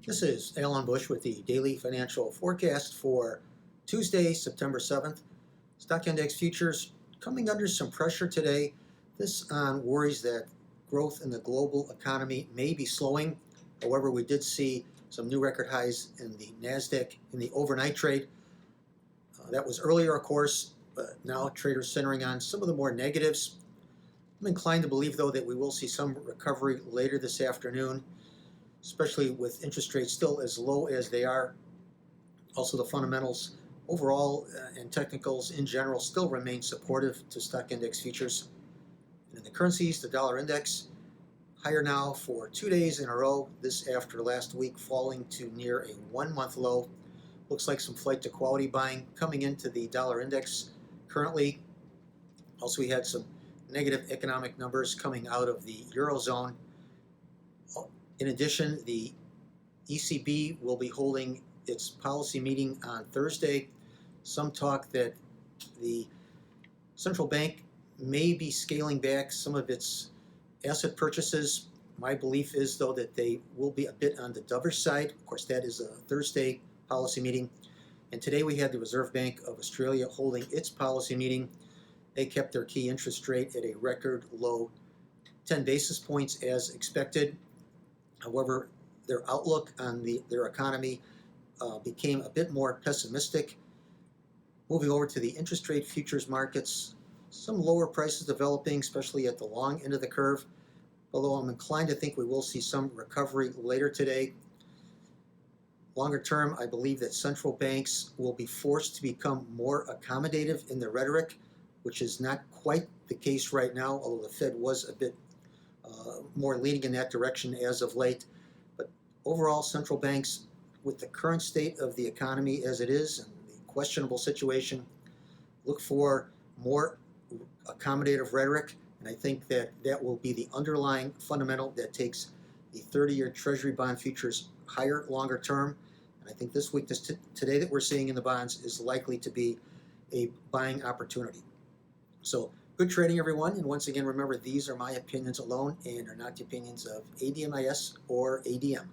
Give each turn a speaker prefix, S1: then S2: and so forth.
S1: This is Alan Bush with the Daily Financial Forecast for Tuesday, September 7th. Stock index futures coming under some pressure today. This on worries that growth in the global economy may be slowing. However, we did see some new record highs in the NASDAQ in the overnight trade. That was earlier, of course, but now traders centering on some of the more negatives. I'm inclined to believe, though, that we will see some recovery later this afternoon, especially with interest rates still as low as they are. Also, the fundamentals overall and technicals in general still remain supportive to stock index futures. And in the currencies, the dollar index higher now for 2 days in a row, this after last week falling to near a 1-month low. Looks like some flight to quality buying coming into the dollar index currently. Also, we had some negative economic numbers coming out of the Eurozone. In addition, the ECB will be holding its policy meeting on Thursday. Some talk that the central bank may be scaling back some of its asset purchases. My belief is, though, that they will be a bit on the dovish side. Of course, that is a Thursday policy meeting. And today we had the Reserve Bank of Australia holding its policy meeting. They kept their key interest rate at a record low 10 basis points as expected. However, their outlook on their economy became a bit more pessimistic. Moving over to the interest rate futures markets, some lower prices developing, especially at the long end of the curve, although I'm inclined to think we will see some recovery later today. Longer term, I believe that central banks will be forced to become more accommodative in their rhetoric, which is not quite the case right now, although the Fed was a bit more leaning in that direction as of late. But overall, central banks, with the current state of the economy as it is and the questionable situation, look for more accommodative rhetoric. And I think that that will be the underlying fundamental that takes the 30-year Treasury bond futures higher longer term. And I think this week, today that we're seeing in the bonds is likely to be a buying opportunity. So good trading, everyone. And once again, remember, these are my opinions alone and are not the opinions of ADMIS or ADM.